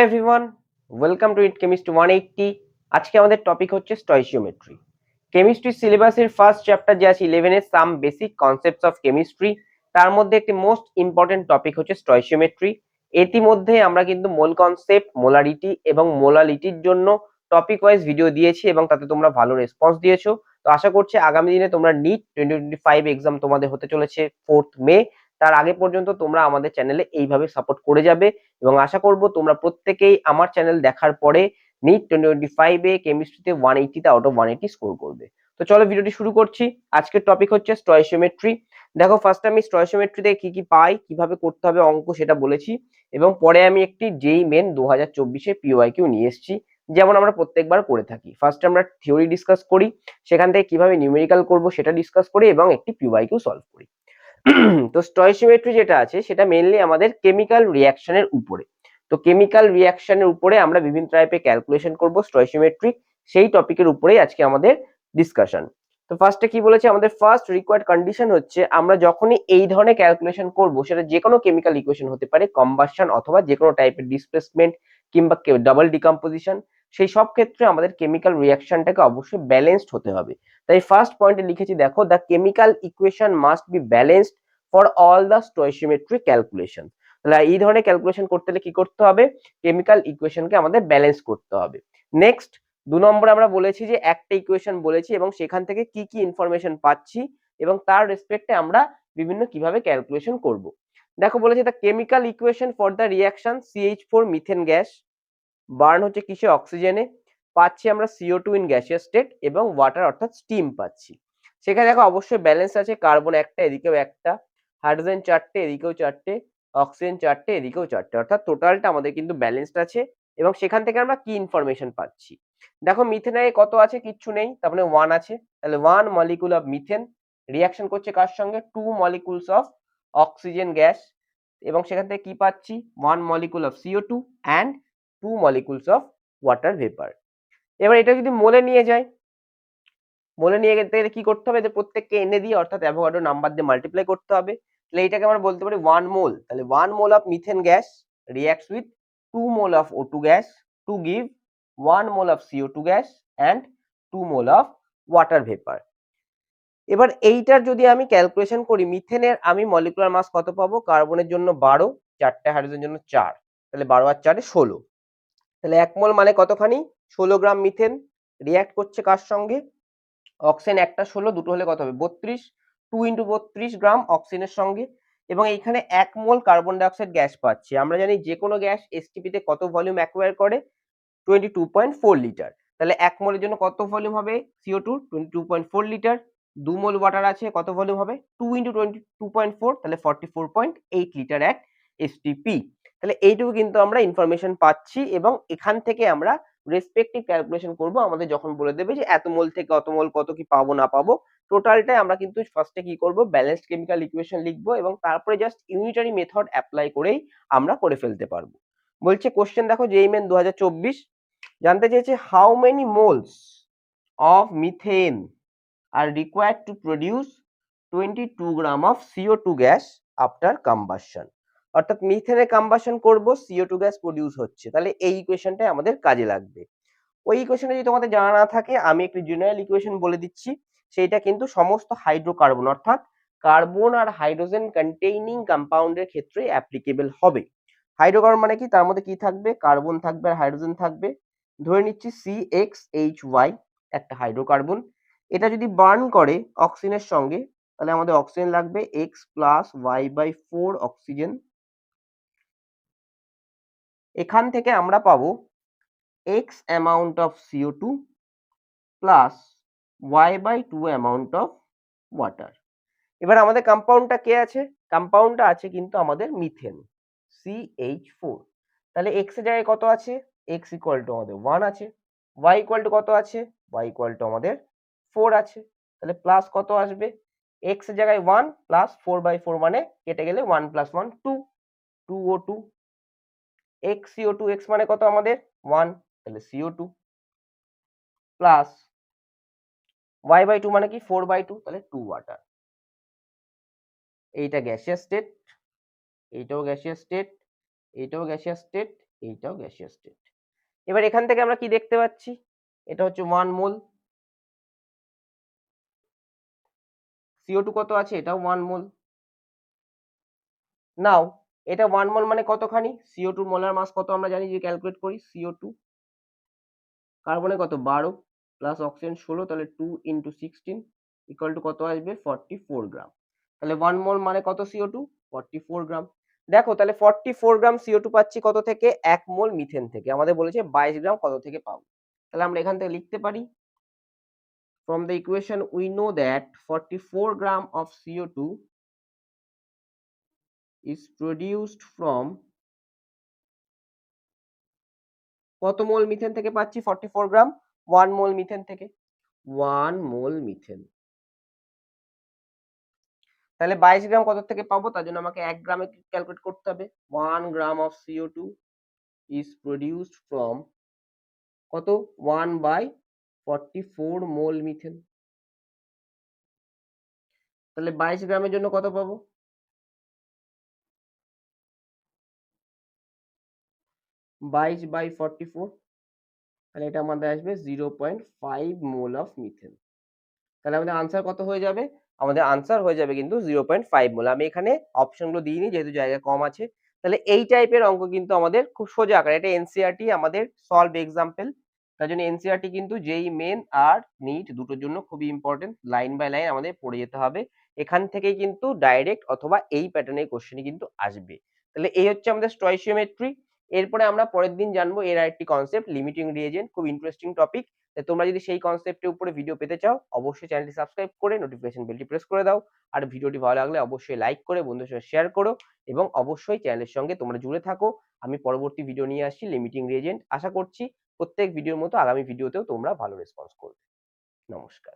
Everyone, welcome to it chemistry 180। আজকে আমাদের topic হচ্ছে স্টয়চিওমেট্রি। কেমিস্ট্রি সিলেবাসের ফার্স্ট চ্যাপ্টার যে আছে 11 এর some basic concepts of chemistry, তার মধ্যে একটি মোস্ট ইম্পর্টেন্ট টপিক হচ্ছে স্টয়চিওমেট্রি। ইতিমধ্যে আমরা কিন্তু মোল কনসেপ্ট, মোলারিটি এবং মোলালিটির জন্য টপিক ওয়াইজ ভিডিও দিয়েছি এবং তাতে তোমরা ভালো রেসপন্স দিয়েছো। তো আশা করছি আগামী দিনে তোমরা নিট 2025 এক্সাম তোমাদের হতে চলেছে 4th মে, তার আগে পর্যন্ত তোমরা আমাদের চ্যানেলে এইভাবে সাপোর্ট করে যাবে এবং আশা করব তোমরা প্রত্যেকেই আমার চ্যানেল দেখার পরে নিট 2025 এ কেমিস্ট্রিতে 180 তে আউট অফ 180 স্কোর করবে। তো চলো ভিডিওটি শুরু করছি। আজকের টপিক হচ্ছে স্টয়চিওমেট্রি। দেখো, ফার্স্ট আমি স্টয়চিওমেট্রিতে কি কি পাই, কিভাবে করতে হবে অঙ্ক সেটা বলেছি, এবং পরে আমি একটি যেই মেন 2024 এ পিওয়াইকিউ নিয়ে এসেছি, যেমন আমরা প্রত্যেকবার করে থাকি। ফার্স্ট আমরা থিওরি ডিসকাস করি, সেখান থেকে কিভাবে নিউমেরিক্যাল করব সেটা ডিসকাস করি এবং একটি পিওয়াইকিউ সলভ করি। তো স্টয়চিওমেট্রি যেটা আছে সেটা মেইনলি আমাদের কেমিক্যাল রিঅ্যাকশনের উপরে। তো কেমিক্যাল রিঅ্যাকশনের উপরে আমরা বিভিন্ন টাইপের ক্যালকুলেশন করব স্টয়চিওমেট্রিক, সেই টপিকের উপরেই আজকে আমাদের ডিসকাশন। তো ফার্স্টে কি বলেছে, আমাদের ফার্স্ট রিকোয়ার্ড কন্ডিশন হচ্ছে আমরা যখনই এই ধরনের ক্যালকুলেশন করব, সেটা যে কোনো কেমিক্যাল ইকুয়েশন হতে পারে, কম্বাসশন অথবা যে কোনো টাইপের ডিসপ্লেসমেন্ট কিংবা ডাবল ডিকম্পোজিশন, সেই সব ক্ষেত্রে আমাদের কেমিক্যাল রিঅ্যাকশনটাকে অবশ্যই ব্যালেন্সড হতে হবে। তাই ফার্স্ট পয়েন্টে লিখেছি, দেখো, the chemical equation must be balanced for all the stoichiometric calculation. তাহলে এই ধরনের ক্যালকুলেশন করতে হলে কি করতে হবে, কেমিক্যাল ইকুয়েশনকে আমাদের ব্যালেন্স করতে হবে। নেক্সট, 2 নম্বরে আমরা বলেছি যে একটা ইকুয়েশন বলেছি এবং সেখান থেকে কি কি ইনফরমেশন পাচ্ছি এবং তার রেসপেক্টে আমরা বিভিন্ন কিভাবে ক্যালকুলেশন করব। দেখো, বলেছে the chemical equation for the reaction CH4 methane gas burn হচ্ছে কিসে, অক্সিজেনে, পাচ্ছি আমরা CO2 ইন গ্যাসিয়াস স্টেট এবং ওয়াটার অর্থাৎ স্টিম পাচ্ছি। সেখানে দেখো অবশ্যই ব্যালেন্স আছে, কার্বন একটা এদিকেও একটা, হাইড্রোজেন চারটে এদিকেও চারটে, অক্সিজেন চারটে এদিকেও চারটে, অর্থাৎ টোটালটা আমাদের কিন্তু ব্যালেন্সড আছে। এবং সেখান থেকে আমরা কি ইনফরমেশন পাচ্ছি, দেখো মিথেনে কত আছে, কিচ্ছু নেই, তার মানে 1 আছে। তাহলে 1 মলিকুল অফ মিথেন রিঅ্যাকশন করছে কার সঙ্গে, 2 মলিকুলস অফ অক্সিজেন গ্যাস, এবং সেখান থেকে কি পাচ্ছি, 1 molecule of CO2 and 2 molecules of water vapor। এবার এটা যদি মোলে নিয়ে যায়, মোলে নিয়ে যেতে গেলে কি করতে হবে, যে প্রত্যেককে এনে দিয়ে অর্থাৎ অ্যাভোগাড্রো নাম্বার দিয়ে মাল্টিপ্লাই করতে হবে। তাহলে এটাকে আমরা বলতে পারি 1 মোল। তাহলে 1 mole of methane gas reacts with 2 mole of O2 gas to give 1 mole of CO2 gas and 2 mole of water vapour. এবার এইটার যদি আমি ক্যালকুলেশন করি, মিথেনের আমি মলিকুলার মাস কত পাবো, কার্বনের জন্য 12, চারটে হাইড্রোজেনের জন্য 4, তাহলে 12 আর 4 16। তাহলে 1 মোল মানে কতখানি, 16 গ্রাম মিথেন রিঅ্যাক্ট করছে কার সঙ্গে, অক্সিজেন একটা 16, দুটো হলে কত হবে 32, 2 ইন্টু 32 গ্রাম অক্সিজেনের সঙ্গে। এবং এইখানে 1 মোল কার্বন ডাইঅক্সাইড গ্যাস পাচ্ছি। আমরা জানি যে কোনো গ্যাস এসটিপি তে কত ভলিউম অ্যাকোয়ার করে, 22.4 লিটার। তাহলে 1 মোলের জন্য কত ভলিউম হবে, CO2 22.4 লিটার। 2 মোল ওয়াটার আছে, কত ভলিউম হবে, 2 ইন্টু 22.4, তাহলে 44.8 লিটার এক এসটিপি। তাহলে এইটুকু কিন্তু আমরা ইনফরমেশন পাচ্ছি এবং এখান থেকে আমরা রেসপেক্টিভ ক্যালকুলেশন করব। আমাদের যখন বলে দেবে যে এত মোল থেকে অত মোল কত কি পাবো না পাবো, টোটালটাই আমরা কিন্তু ফার্স্টে কি করব, ব্যালেন্সড কেমিক্যাল ইকুয়েশন লিখবো এবং তারপরে জাস্ট ইউনিটারি মেথড অ্যাপ্লাই করেই আমরা করে ফেলতে পারবো। বলছে কোশ্চেন দেখো, যেই মেন 2024 জানতে চেয়েছে how many moles of methane are required to produce 22 gram of CO2 gas after combustion. অর্থাৎ মিথেনে কম্বাসশন করব, CO2 গ্যাস প্রডিউস হচ্ছে, তাহলে এই ইকুয়েশনটাই আমাদের কাজে লাগবে। ওই ইকুয়েশনে যদি তোমাদের জানা না থাকে, আমি একটি জেনারেল ইকুয়েশন বলে দিচ্ছি, সেইটা কিন্তু সমস্ত হাইড্রোকার্বন অর্থাৎ কার্বন আর হাইড্রোজেন কন্টেইনিং কম্পাউন্ডের ক্ষেত্রে অ্যাপ্লিকেবল হবে। হাইড্রোকার্বন মানে কি, তার মধ্যে কি থাকবে, কার্বন থাকবে আর হাইড্রোজেন থাকবে। ধরে নিচ্ছি CXHY একটা হাইড্রোকার্বন, এটা যদি বার্ন করে অক্সিজেনের সঙ্গে, তাহলে আমাদের অক্সিজেন লাগবে X প্লাস Y/4 অক্সিজেন। এখান থেকে আমরা পাবো X amount of CO2 plus Y/2 amount of water. এবার আমাদের কম্পাউন্ডটা কে আছে, কম্পাউন্ডটা আছে কিন্তু আমাদের মিথেন CH4। তাহলে x এর জায়গায় কত আছে, x ইকুয়াল টু আমাদের 1 আছে, y ইকুয়াল টু কত আছে, y ইকুয়াল টু আমাদের 4 আছে। তাহলে প্লাস কত আসবে, x এর জায়গায় 1 প্লাস 4/4 মানে কেটে গেলে 1 plus 1 2, 2O2, x CO2, x মানে কত আমাদের 1, তাহলে CO2 প্লাস y/2 মানে কি 4/2, তাহলে 2 ওয়াটার। এইটা গ্যাসিয়াস স্টেট, এইটাও গ্যাসিয়াস স্টেট, এইটাও গ্যাসিয়াস স্টেট, এইটাও গ্যাসিয়াস স্টেট। এবার এখান থেকে আমরা কি দেখতে পাচ্ছি, এটা হচ্ছে 1 মোল, CO2 কত আছে, এটাও 1 মোল। নাও এটা 1 মোল মানে কতখানি, CO2 মোলার মাস কত আমরা জানি, যে ক্যালকুলেট করি, CO2 কার্বনে কত 12 প্লাস অক্সিজেন 16, তাহলে 2 ইন্টু 16 ইকুয়াল টু কত আসবে 44 গ্রাম। তাহলে 1 মোল মানে কত CO2, 44 গ্রাম। দেখো তাহলে 44 গ্রাম CO2 পাচ্ছি কত থেকে, 1 মোল মিথেন থেকে। আমাদের বলেছে 22 গ্রাম কত থেকে পাবো, তাহলে আমরা এখান থেকে লিখতে পারি, from the equation we know that 44 gram of CO2 is produced from কত মোল মিথেন থেকে পাচ্ছি 44 গ্রাম, 1 মোল মিথেন থেকে, 1 মোল মিথেন। তাহলে 22 গ্রাম কত থেকে পাবো, তার জন্য আমাকে 1 গ্রামে ক্যালকুলেট করতে হবে। 1 গ্রাম of CO2 is produced from কত 1 বাই 44 মোল মিথেন। তাহলে 22 গ্রামের জন্য কত পাবো, 22 বাই 44, তাহলে এটা আমাদের আসবে 0.5 মোল অফ মিথেন। তাহলে আমাদের আনসার কত হয়ে যাবে, আমাদের আনসার হয়ে যাবে কিন্তু 0.5 মোল। আমি এখানে অপশনগুলো দিইনি যেহেতু জায়গা কম আছে। তাহলে এই টাইপের অঙ্ক কিন্তু আমাদের খুব সোজা আকারে, এটা এনসিইআরটি আমাদের সলভ এক্সাম্পল, তার জন্য এনসিইআরটি কিন্তু যেই মেন আর নিট দুটোর জন্য খুবই ইম্পর্টেন্ট, লাইন বাই লাইন আমাদের পড়ে যেতে হবে। এখান থেকেই কিন্তু ডাইরেক্ট অথবা এই প্যাটার্নের কোশ্চেনই কিন্তু আসবে। তাহলে এই হচ্ছে আমাদের স্টয়চিওমেট্রি। এরপরে আমরা পরের দিন জানবো এর আরেকটি কনসেপ্ট, লিমিটিং রিএজেন্ট, খুব ইন্টারেস্টিং টপিক। তোমরা যদি সেই কনসেপ্টের উপরে ভিডিও পেতে চাও অবশ্যই চ্যানেলটি সাবস্ক্রাইব করে নোটিফিকেশন বেলটি প্রেস করে দাও। আর ভিডিওটি ভালো লাগলে অবশ্যই লাইক করে বন্ধুদের সঙ্গে শেয়ার করো এবং অবশ্যই চ্যানেলের সঙ্গে তোমরা জুড়ে থাকো। আমি পরবর্তী ভিডিও নিয়ে আসছি লিমিটিং রিএজেন্ট, আশা করছি প্রত্যেক ভিডিওর মতো আগামী ভিডিওতেও তোমরা ভালো রেসপন্স করবে। নমস্কার।